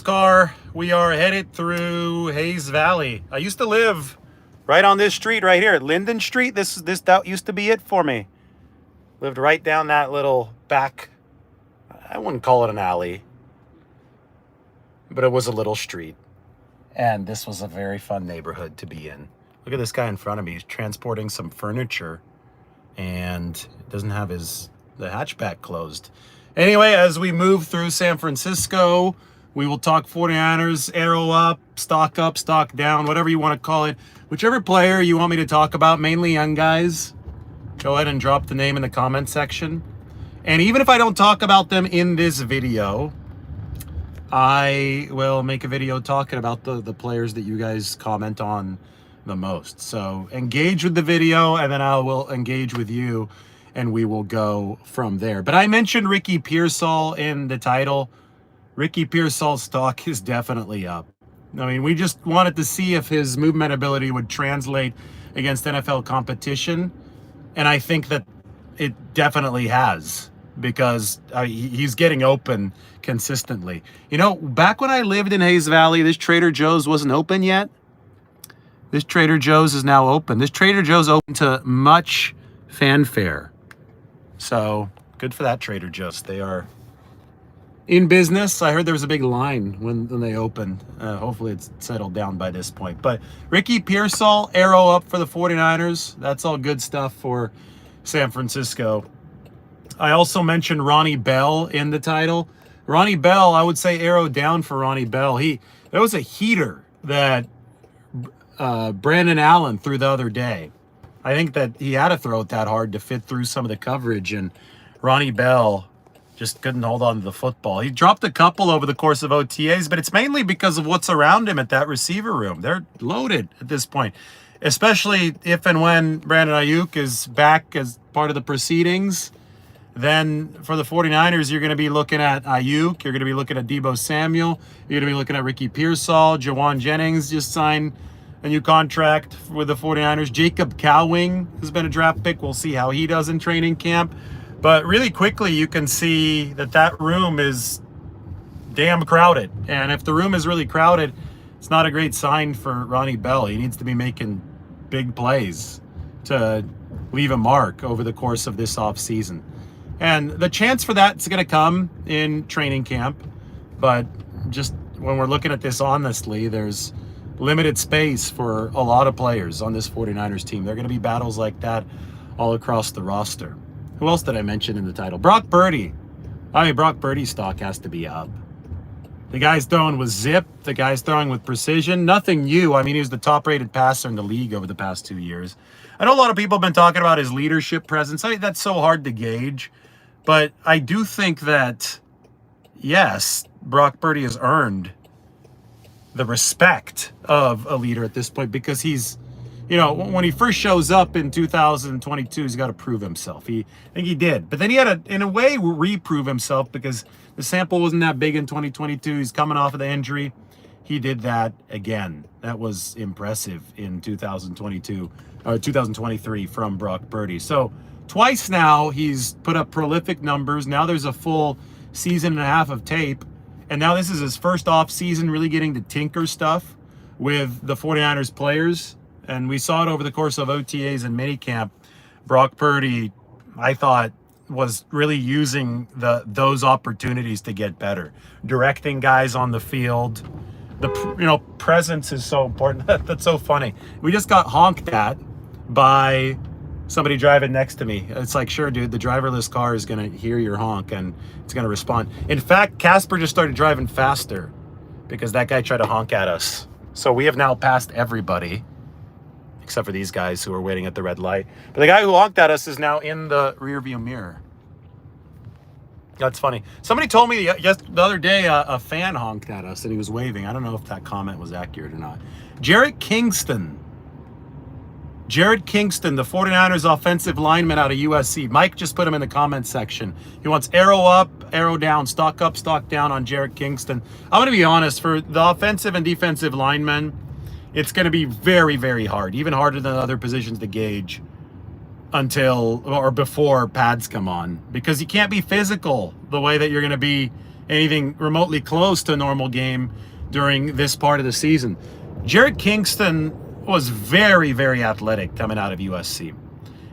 car. We are headed through Hayes Valley. I used to live right on this street right here, Linden Street. That used to be it for me. Lived right down that little back, I wouldn't call it an alley, but it was a little street. And this was a very fun neighborhood to be in. Look at this guy in front of me. He's transporting some furniture and doesn't have the hatchback closed. Anyway, as we move through San Francisco, we will talk 49ers, arrow up, stock down, whatever you want to call it. Whichever player you want me to talk about, mainly young guys, go ahead and drop the name in the comment section. And even if I don't talk about them in this video, I will make a video talking about the players that you guys comment on the most. So engage with the video, and then I will engage with you, and we will go from there. But I mentioned Ricky Pearsall in the title. Ricky Pearsall's stock is definitely up. I mean, we just wanted to see if his movement ability would translate against NFL competition. And I think that it definitely has, because he's getting open consistently. You know, back when I lived in Hayes Valley, this Trader Joe's wasn't open yet. This Trader Joe's is now open. This Trader Joe's open to much fanfare. So good for that Trader Joe's. They are in business. I heard there was a big line when they opened. Hopefully it's settled down by this point. But Ricky Pearsall, arrow up for the 49ers. That's all good stuff for San Francisco. I also mentioned Ronnie Bell in the title. Ronnie Bell, I would say arrow down for Ronnie Bell. There was a heater that Brandon Allen threw the other day. I think that he had to throw it that hard to fit through some of the coverage, and Ronnie Bell just couldn't hold on to the football. He dropped a couple over the course of OTAs, but it's mainly because of what's around him at that receiver room. They're loaded at this point, especially if and when Brandon Ayuk is back as part of the proceedings. Then for the 49ers, you're going to be looking at Ayuk. You're going to be looking at Deebo Samuel. You're going to be looking at Ricky Pearsall. Jauan Jennings just signed a new contract with the 49ers. Jacob Cowing has been a draft pick. We'll see how he does in training camp. But really quickly, you can see that room is damn crowded. And if the room is really crowded, it's not a great sign for Ronnie Bell. He needs to be making big plays to leave a mark over the course of this offseason. And the chance for that's going to come in training camp. But just when we're looking at this honestly, there's limited space for a lot of players on this 49ers team. There are going to be battles like that all across the roster. Who else did I mention in the title? Brock Purdy. I mean, Brock Purdy's stock has to be up. The guy's throwing with zip. The guy's throwing with precision. Nothing new. I mean, he was the top-rated passer in the league over the past 2 years. I know a lot of people have been talking about his leadership presence. I mean, that's so hard to gauge. But I do think that, yes, Brock Purdy has earned the respect of a leader at this point, because he's, you know, when he first shows up in 2022, he's got to prove himself. I think he did. But then he had to, in a way, reprove himself, because the sample wasn't that big in 2022. He's coming off of the injury. He did that again. That was impressive in 2023 from Brock Purdy. So twice now he's put up prolific numbers. Now there's a full season and a half of tape. And now this is his first off season really getting to tinker stuff with the 49ers players. And we saw it over the course of OTAs and minicamp. Brock Purdy, I thought, was really using those opportunities to get better. Directing guys on the field. The presence is so important. That's so funny. We just got honked at by somebody driving next to me. It's like, sure, dude, the driverless car is going to hear your honk and it's going to respond. In fact, Casper just started driving faster because that guy tried to honk at us. So we have now passed everybody except for these guys who are waiting at the red light. But the guy who honked at us is now in the rearview mirror. That's funny. Somebody told me the other day a fan honked at us and he was waving. I don't know if that comment was accurate or not. Jared Kingston, the 49ers offensive lineman out of USC. Mike just put him in the comment section. He wants arrow up, arrow down, stock up, stock down on Jared Kingston. I'm going to be honest, for the offensive and defensive linemen, it's going to be very, very hard, even harder than other positions to gauge until or before pads come on, because you can't be physical the way that you're going to be anything remotely close to a normal game during this part of the season. Jared Kingston was very, very athletic coming out of USC.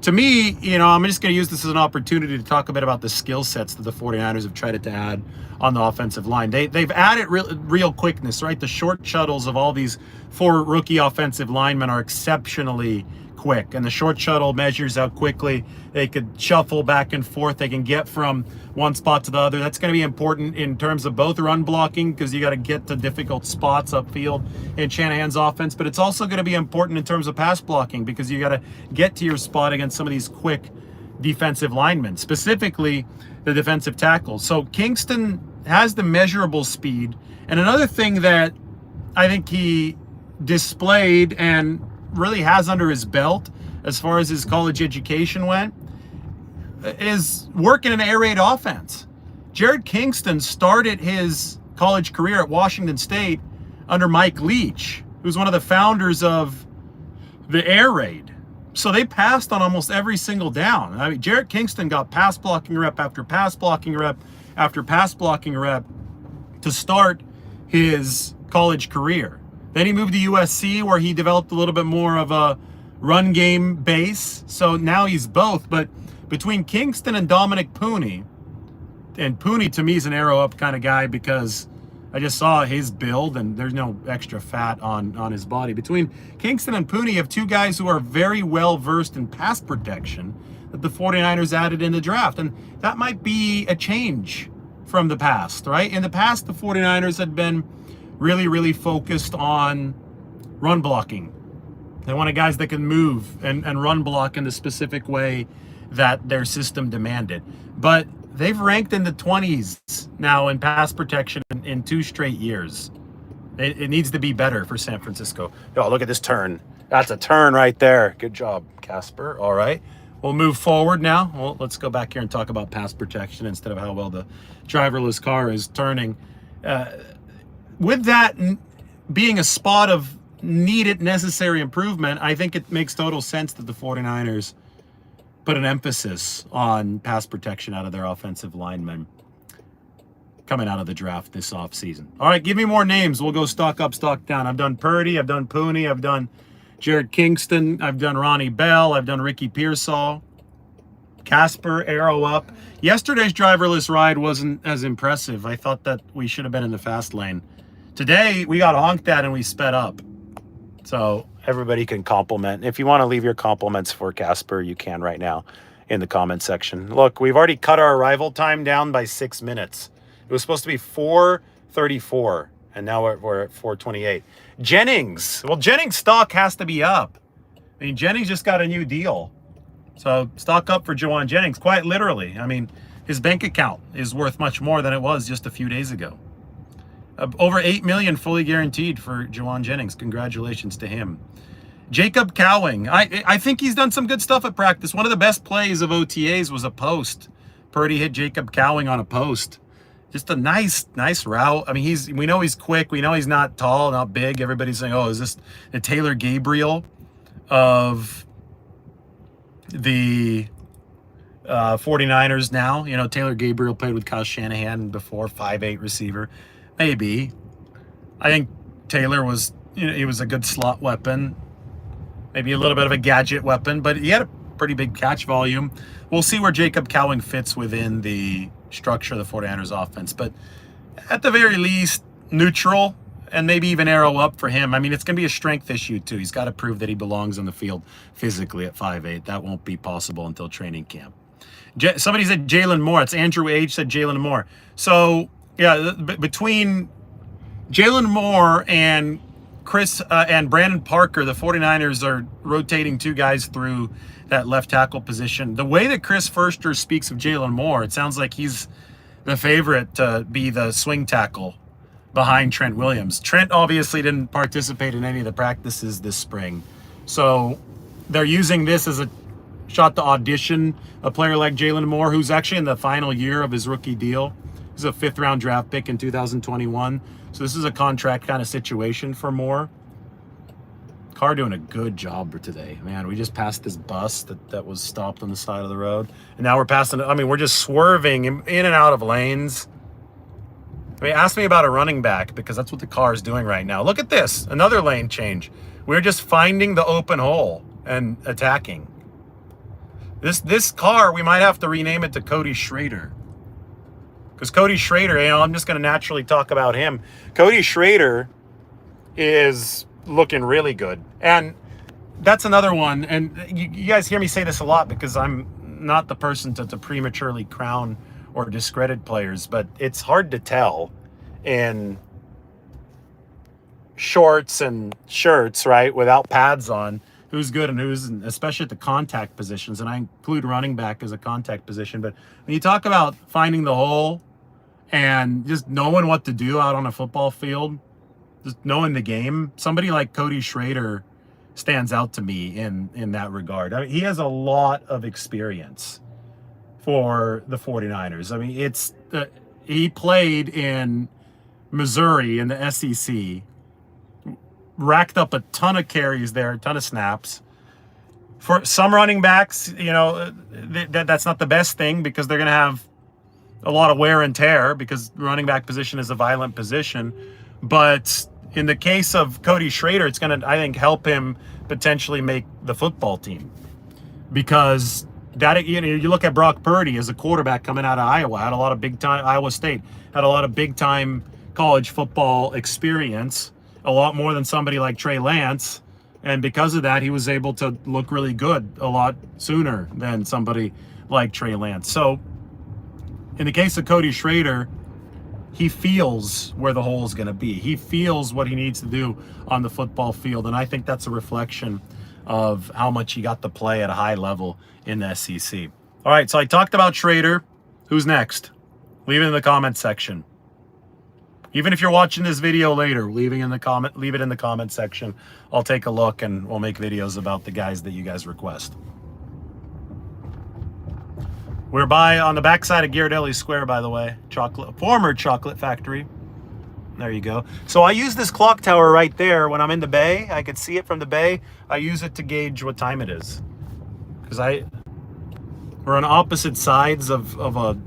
To me, I'm just going to use this as an opportunity to talk a bit about the skill sets that the 49ers have tried to add on the offensive line. They've added real quickness, right? The short shuttles of all these 4 rookie offensive linemen are exceptionally quick, and the short shuttle measures how quickly they could shuffle back and forth. They can get from one spot to the other. That's going to be important in terms of both run blocking, because you got to get to difficult spots upfield in Shanahan's offense, but it's also going to be important in terms of pass blocking, because you got to get to your spot against some of these quick defensive linemen, specifically the defensive tackles. So Kingston has the measurable speed, and another thing that I think he displayed and really has under his belt as far as his college education went is working an air raid offense. Jared Kingston started his college career at Washington State under Mike Leach, who's one of the founders of the air raid. So they passed on almost every single down. I mean, Jared Kingston got pass blocking rep after pass blocking rep after pass blocking rep to start his college career. Then he moved to USC, where he developed a little bit more of a run game base. So now he's both. But between Kingston and Dominic Puni, and Puni to me is an arrow up kind of guy, because I just saw his build and there's no extra fat on his body. Between Kingston and Puni, you have 2 guys who are very well versed in pass protection that the 49ers added in the draft. And that might be a change from the past, right? In the past, the 49ers had been really, really focused on run blocking. They wanted guys that can move and run block in the specific way that their system demanded. But they've ranked in the 20s now in pass protection in 2 straight years. It needs to be better for San Francisco. Oh, look at this turn. That's a turn right there. Good job, Casper. All right. We'll move forward now. Well, let's go back here and talk about pass protection instead of how well the driverless car is turning. With that being a spot of needed, necessary improvement, I think it makes total sense that the 49ers put an emphasis on pass protection out of their offensive linemen coming out of the draft this offseason. All right, give me more names. We'll go stock up, stock down. I've done Purdy, I've done Puni, I've done Jared Kingston, I've done Ronnie Bell, I've done Ricky Pearsall, Casper, arrow up. Yesterday's driverless ride wasn't as impressive. I thought that we should have been in the fast lane. Today, we got honked at and we sped up. So everybody can compliment. If you want to leave your compliments for Casper, you can right now in the comment section. Look, we've already cut our arrival time down by 6 minutes. It was supposed to be 4:34, and now we're at 4:28. Jennings. Well, Jennings stock has to be up. I mean, Jennings just got a new deal. So stock up for Jauan Jennings, quite literally. I mean, his bank account is worth much more than it was just a few days ago. Over $8 million fully guaranteed for Jauan Jennings. Congratulations to him. Jacob Cowing. I think he's done some good stuff at practice. One of the best plays of OTAs was a post. Purdy hit Jacob Cowing on a post. Just a nice route. I mean, we know he's quick. We know he's not tall, not big. Everybody's saying, oh, is this the Taylor Gabriel of the 49ers now? You know, Taylor Gabriel played with Kyle Shanahan before, 5'8" receiver. Maybe. I think Taylor was, he was a good slot weapon. Maybe a little bit of a gadget weapon, but he had a pretty big catch volume. We'll see where Jacob Cowing fits within the structure of the 49ers offense. But at the very least, neutral and maybe even arrow up for him. I mean, it's going to be a strength issue too. He's got to prove that he belongs on the field physically at 5'8". That won't be possible until training camp. Somebody said Jalen Moore. It's Andrew H. said Jalen Moore. So, yeah, between Jalen Moore and Chris and Brandon Parker, the 49ers are rotating 2 guys through that left tackle position. The way that Chris Furster speaks of Jalen Moore, it sounds like he's the favorite to be the swing tackle behind Trent Williams. Trent obviously didn't participate in any of the practices this spring. So they're using this as a shot to audition a player like Jalen Moore, who's actually in the final year of his rookie deal. He's a 5th-round draft pick in 2021. So this is a contract kind of situation for Moore. Carr doing a good job today. Man, we just passed this bus that was stopped on the side of the road. And now we're passing, I mean, we're just swerving in and out of lanes. I mean, ask me about a running back because that's what the car is doing right now. Look at this, another lane change. We're just finding the open hole and attacking. This car, we might have to rename it to Cody Schrader. Because Cody Schrader, I'm just going to naturally talk about him. Cody Schrader is looking really good. And that's another one. And you guys hear me say this a lot because I'm not the person to prematurely crown or discredit players, but it's hard to tell in shorts and shirts, right, without pads on, who's good and who's, especially at the contact positions. And I include running back as a contact position. But when you talk about finding the hole and just knowing what to do out on a football field, just knowing the game, somebody like Cody Schrader stands out to me in that regard. I mean, he has a lot of experience for the 49ers. I mean, he played in Missouri in the SEC, racked up a ton of carries there, a ton of snaps. For some running backs, that's not the best thing because they're going to have a lot of wear and tear because running back position is a violent position. But in the case of Cody Schrader, it's going to, I think, help him potentially make the football team because that, you look at Brock Purdy as a quarterback coming out of Iowa, had a lot of big time, Iowa State, had a lot of big time college football experience, a lot more than somebody like Trey Lance. And because of that, he was able to look really good a lot sooner than somebody like Trey Lance. So in the case of Cody Schrader, he feels where the hole is going to be. He feels what he needs to do on the football field. And I think that's a reflection of how much he got to play at a high level in the SEC. All right, so I talked about Schrader. Who's next? Leave it in the comment section. Even if you're watching this video later, leave it in the comment section. I'll take a look and we'll make videos about the guys that you guys request. We're on the backside of Ghirardelli Square, by the way. Former chocolate factory. There you go. So I use this clock tower right there when I'm in the bay. I could see it from the bay. I use it to gauge what time it is. Because we're on opposite sides of a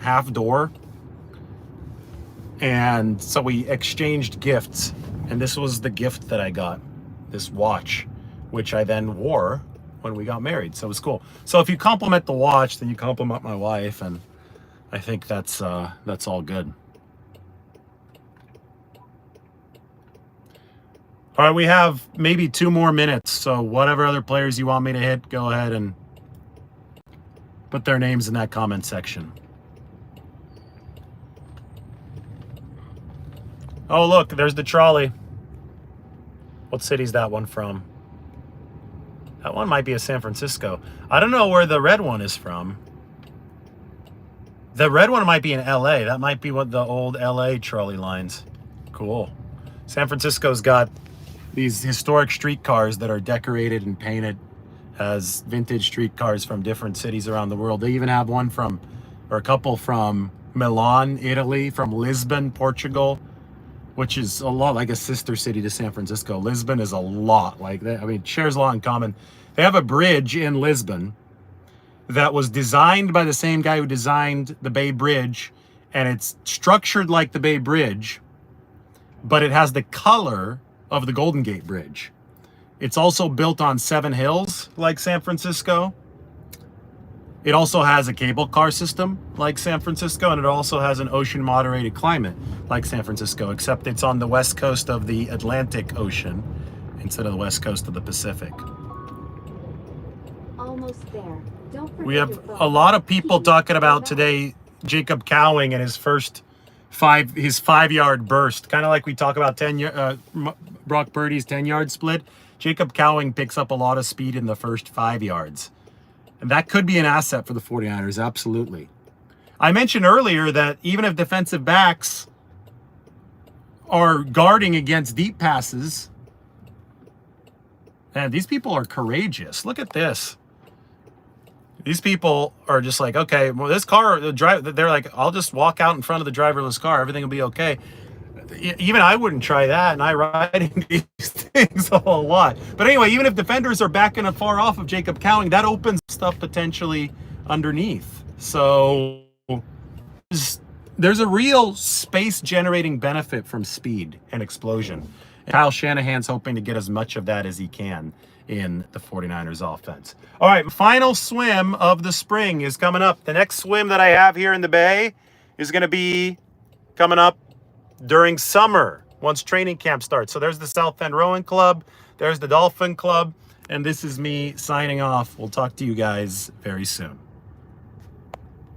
half door. And so we exchanged gifts. And this was the gift that I got. This watch, which I then wore when we got married. So it was cool. So if you compliment the watch, then you compliment my wife. And I think that's all good. All right, we have maybe 2 more minutes. So whatever other players you want me to hit, go ahead and put their names in that comment section. Oh, look, there's the trolley. What city's that one from? That one might be a San Francisco. I don't know where the red one is from. The red one might be in LA. That might be what the old LA trolley lines. Cool. San Francisco's got these historic streetcars that are decorated and painted as vintage streetcars from different cities around the world. They even have one a couple from Milan, Italy, from Lisbon, Portugal, which is a lot like a sister city to San Francisco. Lisbon is a lot like that. I mean, it shares a lot in common. They have a bridge in Lisbon that was designed by the same guy who designed the Bay Bridge, and it's structured like the Bay Bridge, but it has the color of the Golden Gate Bridge. It's also built on 7 hills like San Francisco. It also has a cable car system like San Francisco, and it also has an ocean moderated climate like San Francisco, except it's on the west coast of the Atlantic Ocean instead of the west coast of the Pacific. Almost there. Don't forget We have a lot of people talking about today Jacob Cowing and his 5-yard burst, kind of like we talk about Brock Purdy's 10-yard split. Jacob Cowing picks up a lot of speed in the first 5 yards. And that could be an asset for the 49ers, absolutely. I mentioned earlier that even if defensive backs are guarding against deep passes, man, these people are courageous. Look at this. These people are just like, okay, well, this car, they're like, I'll just walk out in front of the driverless car. Everything will be okay. Even I wouldn't try that, and I ride into these things a whole lot. But anyway, even if defenders are backing up far off of Jacob Cowing, that opens stuff potentially underneath. So there's a real space generating benefit from speed and explosion. Kyle Shanahan's hoping to get as much of that as he can in the 49ers offense. All right, final swim of the spring is coming up. The next swim that I have here in the Bay is going to be coming up during summer once training camp starts. So there's the South End Rowing Club, there's the Dolphin Club, and this is me signing off. We'll talk to you guys very soon.